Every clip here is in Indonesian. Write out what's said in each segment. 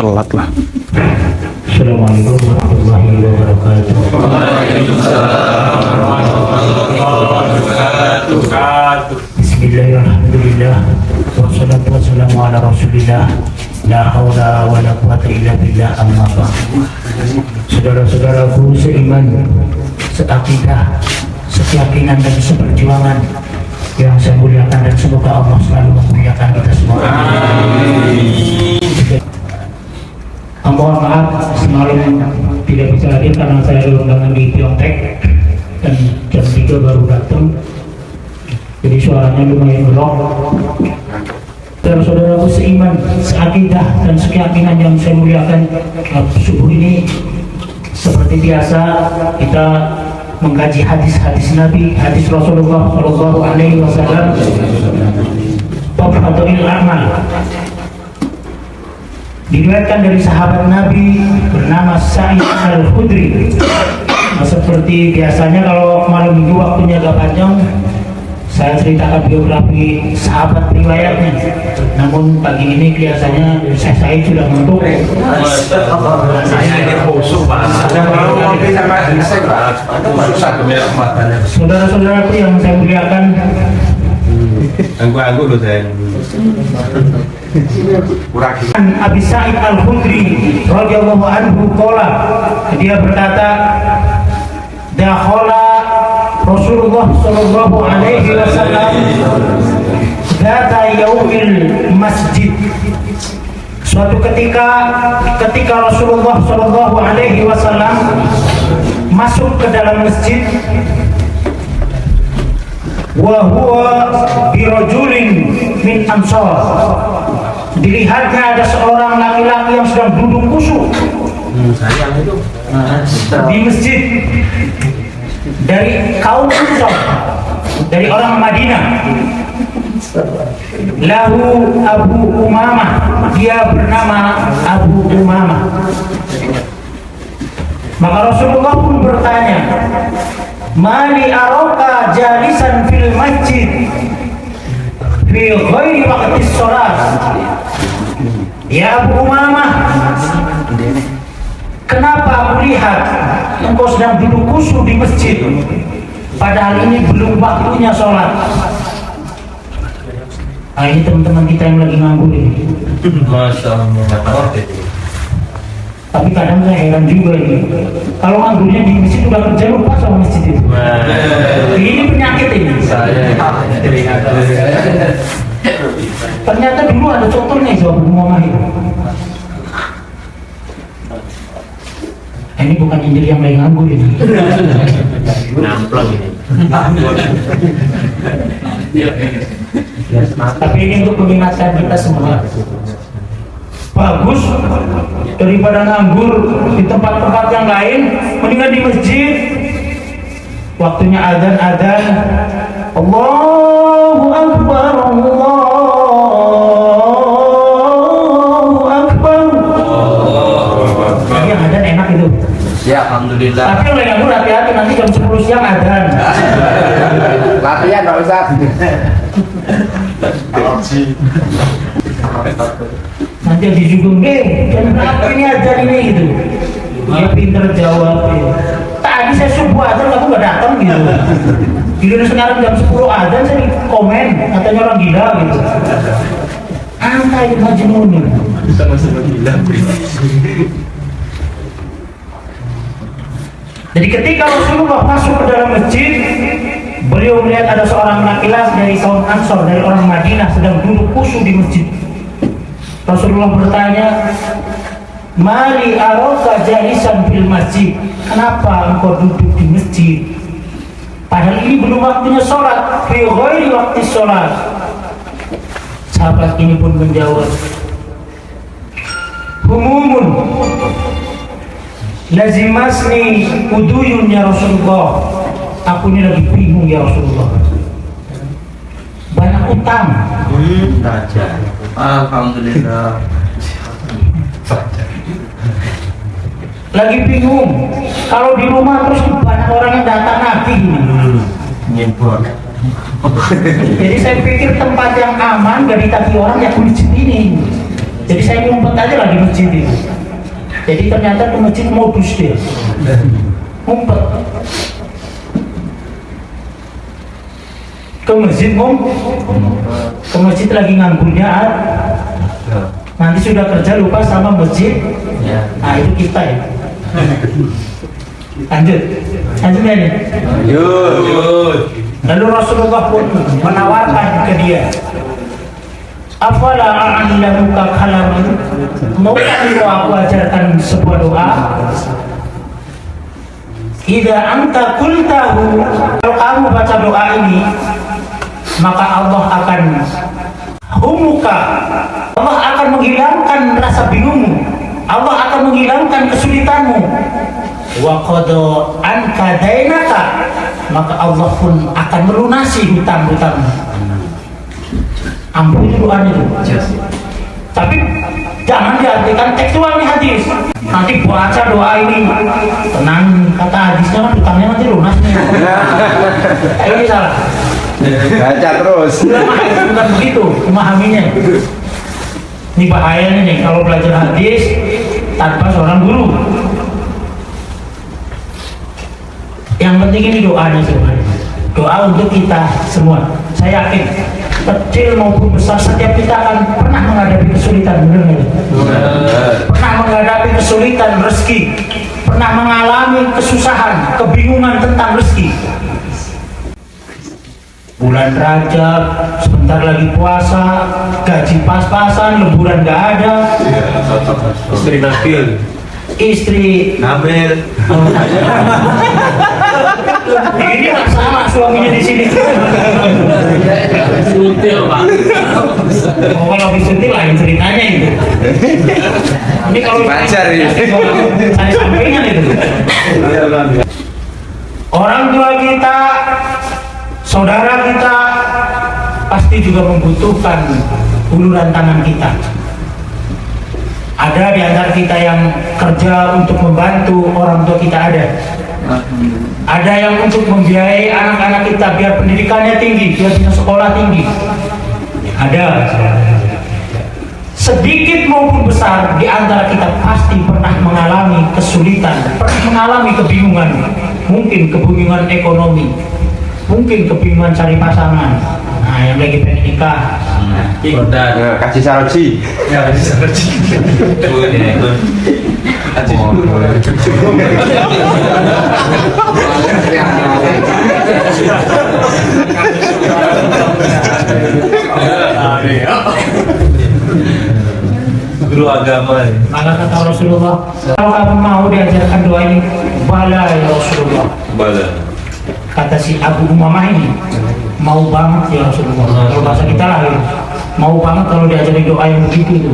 telat lah. Assalamualaikum warahmatullahi wabarakatuh. Bismillahirrahmanirrahim. Wassalatu wassalamu ala rasulillah. La haula wa la quwata illa billah, amma ba'd. Saudara-saudaraku seiman, seakidah, sekeyakinan dan seperjuangan yang saya muliakan, dan semoga Allah selalu memuliakan kita semua. Amin. Mohon maaf semalam tidak bisa hadir karena saya ada undangan di Piontek dan jam 3 baru datang, jadi suaranya lumayan melok. Saudara-saudaraku seiman, seakidah dan sekeyakinan yang saya muliakan, subuh ini seperti biasa kita mengkaji hadis-hadis Nabi, hadis Rasulullah Shallallahu Alaihi Wasallam. Fadlul amal diriwayatkan dari sahabat Nabi bernama Sa'id Al-Khudri. Nah, seperti biasanya kalau malam minggu waktunya agak panjang, saya ceritakan biografi sahabat riwayatnya. Namun pagi ini biasanya saya sudah ngantuk. Saudara-saudaraku yang saya muliakan, Anggu loh saya. Abi Sa'id Al-Khudri radhiyallahu anhu qala, dia berkata, dakhala Rasulullah sallallahu alaihi wasallam dzata yaumil masjid. Suatu ketika Rasulullah sallallahu alaihi wasallam masuk ke dalam masjid, wa huwa birajulin min ansar. Dilihatnya ada seorang laki-laki yang sedang duduk khusyuk di masjid dari kaum Ansar, dari orang Madinah. Lahu Abu Umamah, dia bernama Abu Umamah. Maka Rasulullah pun bertanya, mali aroka jalisan fil masjid fi ghairi waqti sholat. Ya Abu Umamah, kenapa aku lihat engkau sedang duduk khusyuk di masjid padahal ini belum waktunya sholat? Nah, ini teman-teman kita yang lagi nganggur ini. Masya Allah. Tapi kadang saya heran juga ini, kalau nganggurnya di masjid udah kerja lupa sama masjid itu. Ini penyakit ini. Ternyata dulu ada contohnya Abu Umamah itu. Ini bukan injil yang lagi nganggur ini. Namplong ini. Tapi ini untuk mengingatkan kita semua, bagus daripada nganggur di tempat-tempat yang lain, mendingan di masjid. Waktunya adzan, Allahu Akbar, Allahu Akbar. Yang adzan enak itu. Ya, alhamdulillah. Tapi yang lagi nganggur hati-hati, nanti jam 10 siang adzan. Latihan Pak Ustaz. Nanti dijunjung, jam berapa ini adzan ini gitu. Dia pinter jawab. Tadi saya subuh adzan kamu nggak datang gitu. Giliran sekarang jam 10 adzan saya di komen katanya orang gila gitu. Anta itu majnun nih. Sama-sama gila. Jadi ketika Rasulullah masuk ke dalam masjid, beliau melihat ada seorang laki-laki dari kaum Ansor, dari orang Madinah, sedang duduk khusyuk di masjid. Rasulullah bertanya, mali aroka jalisan fil masjid, kenapa engkau duduk di masjid padahal ini belum waktunya sholat, fi ghairi waktu sholat. Sahabat ini pun menjawab, humumun lazimasni uduyun ya Rasulullah, aku ini lagi bingung ya Rasulullah, banyak utang. Alhamdulillah. Lagi bingung, kalau di rumah terus banyak orang yang datang nagih ini. Nyimpul. Jadi saya pikir tempat yang aman dari tadi orang ya masjid ini. Jadi saya ngumpet aja lah di masjid itu. Jadi ternyata ke masjid modus dia, ngumpet. Ke masjid ke masjid lagi nganggurnya nanti sudah kerja lupa sama masjid. Nah itu kita ya. Lanjut ya. Lalu Rasulullah pun menawarkan ke dia, afala a'lamuka kalaman, maukah aku ajarkan sebuah doa? Idza anta qultahu, kalau kamu baca doa ini, maka Allah akan Allah akan menghilangkan rasa bingungmu, Allah akan menghilangkan kesulitanmu. Wa qada anka dainaka, maka Allah pun akan melunasi hutang-hutangmu. Ampun itu doanya itu. Tapi jangan diartikan tekstual nih hadis. Nanti baca doa ini, tenang, kata hadisnya kan hutangnya nanti lunas nih. Ini salah. Baca terus. Bukan begitu memahaminya. Ini bahayanya nih kalau belajar hadis tanpa seorang guru. Yang penting ini doanya sebenarnya. Doa untuk kita semua. Saya yakin kecil maupun besar setiap kita akan pernah menghadapi kesulitan, benar nggak? Pernah menghadapi kesulitan rezeki, pernah mengalami kesusahan, kebingungan tentang rezeki. Bulan Rajab, sebentar lagi puasa, gaji pas-pasan, liburan nggak ada. Istri nakil. Istri Ngambil. ini nggak sama suaminya di sini. Suntil Pak. Oh, kalau disuntik lain ceritanya itu. Ini kalau Pacar ini. saya sampaikan itu. Orang tua kita, saudara kita pasti juga membutuhkan uluran tangan kita. Ada di antara kita yang kerja untuk membantu orang tua kita ada. Ada yang untuk membiayai anak-anak kita biar pendidikannya tinggi, biar bisa sekolah tinggi. Ada. Sedikit maupun besar di antara kita pasti pernah mengalami kesulitan, pernah mengalami kebingungan. Mungkin kebingungan ekonomi, mungkin kebingungan cari pasangan. Nah, yang lagi pengen nikah. Kasih saroji. Ya, bisa saroji. Guru agama. Maka kata Rasulullah, kalau kamu mau diajarkan doa ini, bala ya Rasulullah. Bala. Kata si Abu Umamah ini, mau banget ya Rasulullah. Kalau bahasa kita lah, ya. Mau banget kalau diajarin doa yang begitu itu.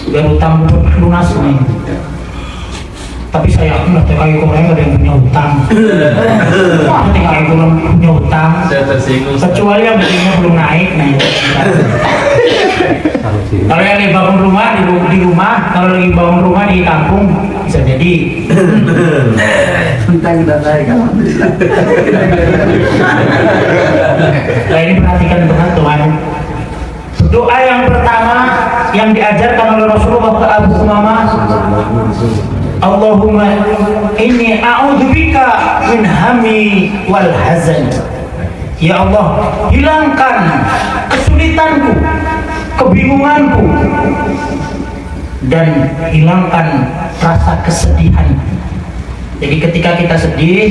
Biar utang lunas nih. Tapi saya yakin lah TKI Korea ada yang punya utang. Wah, TKI Korea punya utang. Saya tersinggung. Kecuali yang gajinya belum naik, nah itu. Kalau yang lagi bangun rumah di rumah, kalau lagi bangun rumah di kampung bisa jadi. Nah ini perhatikan teman-teman. Doa yang pertama yang diajarkan oleh Rasulullah ke Abu Umamah, Allahumma inni a'udzubika min hammi wal hazan. Ya Allah, hilangkan kesulitanku, kebingunganku, dan hilangkan rasa kesedihan. Jadi ketika kita sedih,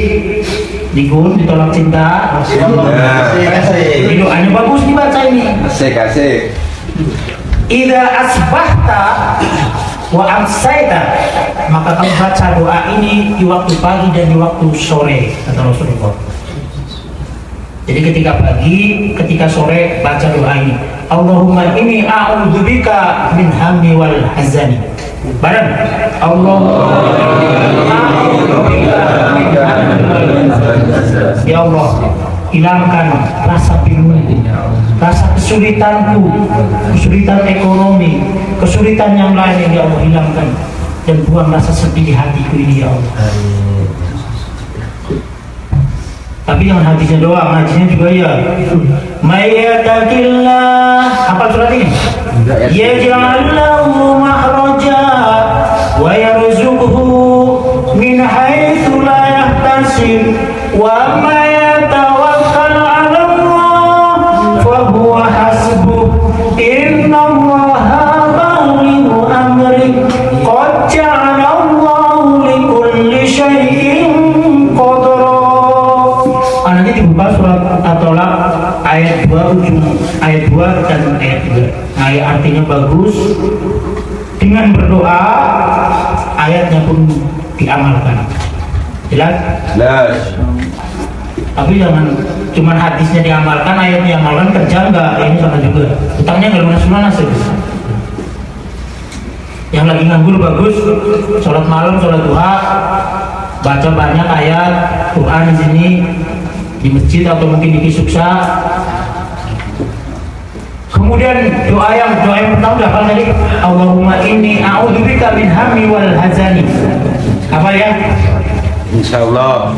ditolak cinta, ini doanya bagus dibaca ini. Kasih. Idza asbahta wa amsayta, maka kamu baca doa ini di waktu pagi dan di waktu sore, kata Rasulullah. Jadi ketika pagi, ketika sore baca doa ini. Allahumma inni a'udzubika min hammi wal hazani. Bareng. Ya Allah, hilangkan rasa bingung, rasa kesulitanku, kesulitan ekonomi, kesulitan yang lain yang ya Allah hilangkan, dan buang rasa sedih di hatiku ini ya Allah. Tapi jangan hadisnya doang, hadisnya juga ya. Mayyatakillah. Hafal surat ini? yaj'al lahu makhraja wa yarzuqhu min haitsu la yahtasib wa ma yatawakkal 'ala Allah fa huwa hasbuh innallaha balighu amri qad ja'ala Allahu likulli syai'in qadra. Nanti dibuka surat At-Tolak ayat 2 ujung ayat 2 dan ayat 3. Ayat artinya bagus, dengan berdoa ayatnya pun diamalkan. Jelas? Jelas. Tapi jangan cuman hadisnya diamalkan, ayatnya diamalkan, kerja enggak, ini sama juga. Utangnya enggak lunas-lunas itu. Yang lagi nganggur bagus, sholat malam, sholat duha, baca banyak ayat Quran di sini di masjid atau mungkin di kisuksa. Kemudian doa yang pertama apa tadi? Allahumma inni a'udzubika min hammi wal hazani. Apa ya? Insyaallah.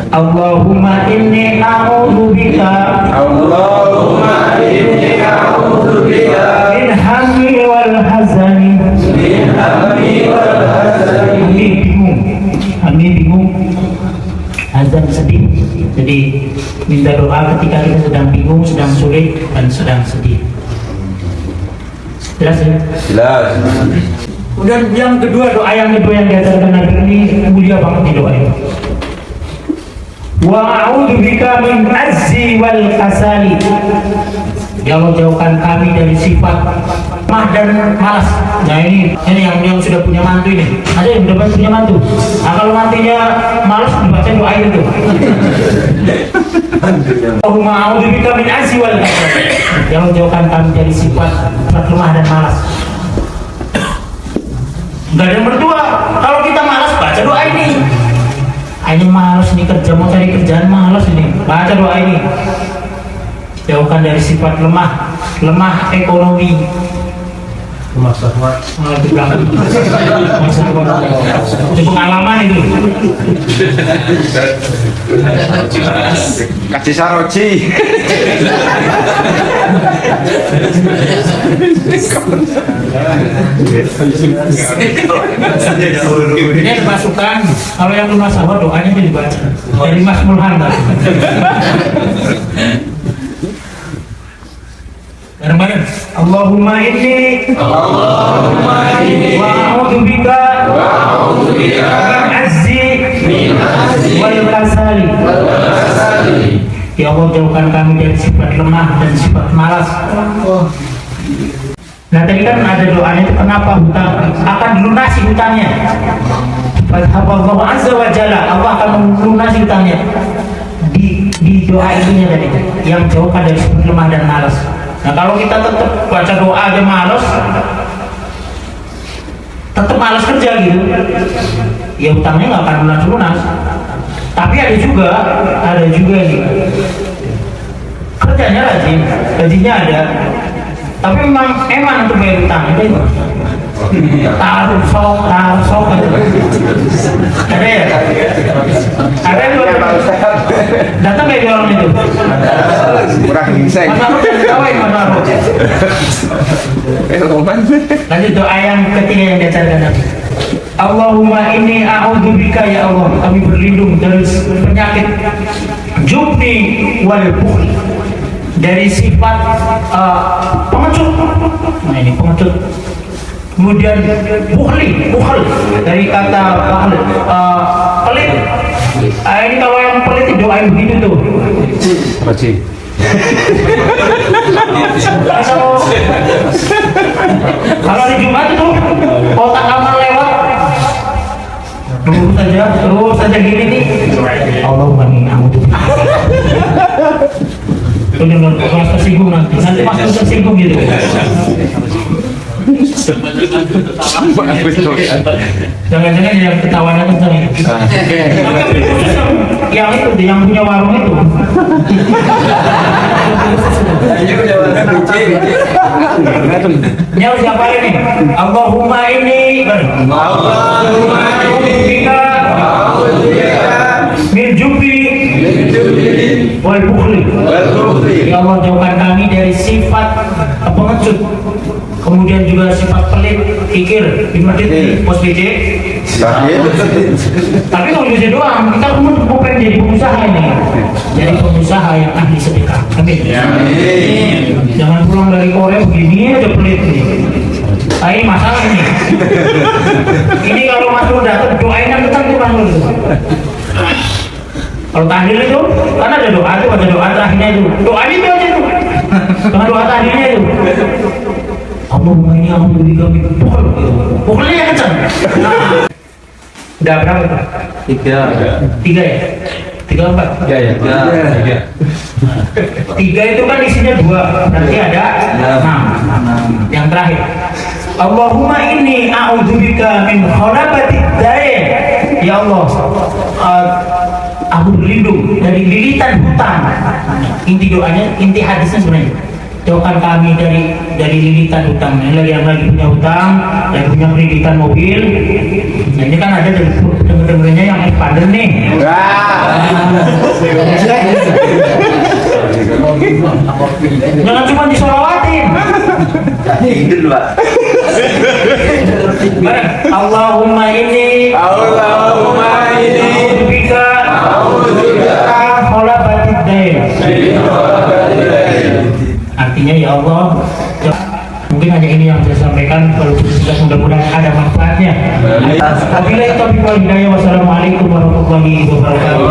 Allahumma inni a'udzubika min hammi wal hazani. Kami bingung. Hazan sedih. Jadi minta doa ketika kita sedang bingung, sedang sulit dan sedang sedih. Jelas ya? Jelas. Kemudian yang kedua, doa yang kedua yang diajarkan Nabi ini mulia banget nih doa ini. Wa a'udzubika min azzi wal kasali. Ya Allah, jauhkan kami dari sifat lemah dan malas. Nah ini yang sudah punya mantu ini. Ada yang sudah punya mantu. Nah kalau mantunya malas dibaca doa itu. Allahumma a'udzubika min azzi wal kasali. Ya Allah, jauhkan kami dari sifat lemah dan malas. Gak ada yang berdua. Kalau kita malas baca doa ini. Ini malas nih kerja, mau cari kerjaan malas ini. Baca doa ini. Jauhkan dari sifat lemah ekonomi. Lemah syahwat. Itu belakang. Itu pengalaman itu. Kasih saroji. Ini ada masukan. Kalau yang lemah syahwat doanya dibaca dari Mas Mulhan. Bareng-bareng. Allahumma inni wa a'udzubika min azzi wal kasali. Ya Allah, jauhkan kami dari sifat lemah dan sifat malas. Nah tadi kan ada doanya itu, kenapa hutang akan dilunasi hutangnya. Fadhaballahu azza wa jalla, Allah akan melunasi hutangnya. Di doa ininya tadi, yang jauhkan dari sifat lemah dan malas. Nah kalau kita tetap baca doa aja malas, tetap malas kerja gitu, ya hutangnya nggak akan lunas-lunas. Tapi ada juga nih, kerjanya rajin, gajinya ada, tapi memang eman untuk bayar hutang itu. Taruh sok ada ya? Ada yang datang kayak orang itu. Murah gingseng. Mana aku ketawain mana aku. Lanjut doa yang ketiga yang diajarkan Nabi. Allahumma inni a'udzubika, ya Allah, kami berlindung dari penyakit jubni wal bukhl, dari sifat pengecut. Nah ini pengecut. Kemudian bukhl dari kata bahl, pelit. Ini kalau yang pelit doain begitu tuh. Saroji. Kalau di Jumat itu kotak amal lewat terus saja gini nih. Allahumma inni a'udzubika. Itu dengan pas tersinggung nanti pas tersinggung gitu. Jangan-jangan yang ketawanya kencang itu. Yang itu, yang punya warung itu. Nyawa siapa ini? Allahumma ini bika min jubli wal bukhli. Ya Allah, jauhkan kami dari sifat zikir di masjid di pos BC. Tapi kalau bisa doang, kita mau pengen jadi pengusaha ini. Jadi pengusaha yang ahli sedekah. Amin. Jangan pulang dari Korea begini aja pelit nih. Nah, ini masalah ini. Ini kalau Mas Nur datang doain yang datang tuh Mas Nur. Kalau tahlil itu, kan ada doa tuh, ada doa terakhirnya itu. Doanya itu aja tuh. Dengan doa tahlilnya itu. Allahumma inni a'udzubika min al-bukhl. Pokoknya yang kencang. Nah. Udah berapa tuh? 3. 3 ya? 3 4? 3 ya? 3 itu kan isinya 2, berarti ada 6. Yang terakhir, Allahumma inni a'udzubika min khalabatid dain. Ya Allah, aku berlindung dari lilitan hutang. Inti doanya, inti hadisnya sebenarnya, jauhkan kami dari lilitan hutang. Ini yang lagi punya hutang, yang punya kreditan mobil. Nah, ini kan ada dari temen-temennya yang expander nih. Jangan cuma disolawatin. Allahumma ini bika khalabatid dain. Artinya ya Allah, mungkin hanya ini yang saya sampaikan. Kalau sudah, mudah-mudahan ada manfaatnya. Wabillahi taufiq wal hidayah. Wassalamualaikum warahmatullahi wabarakatuh.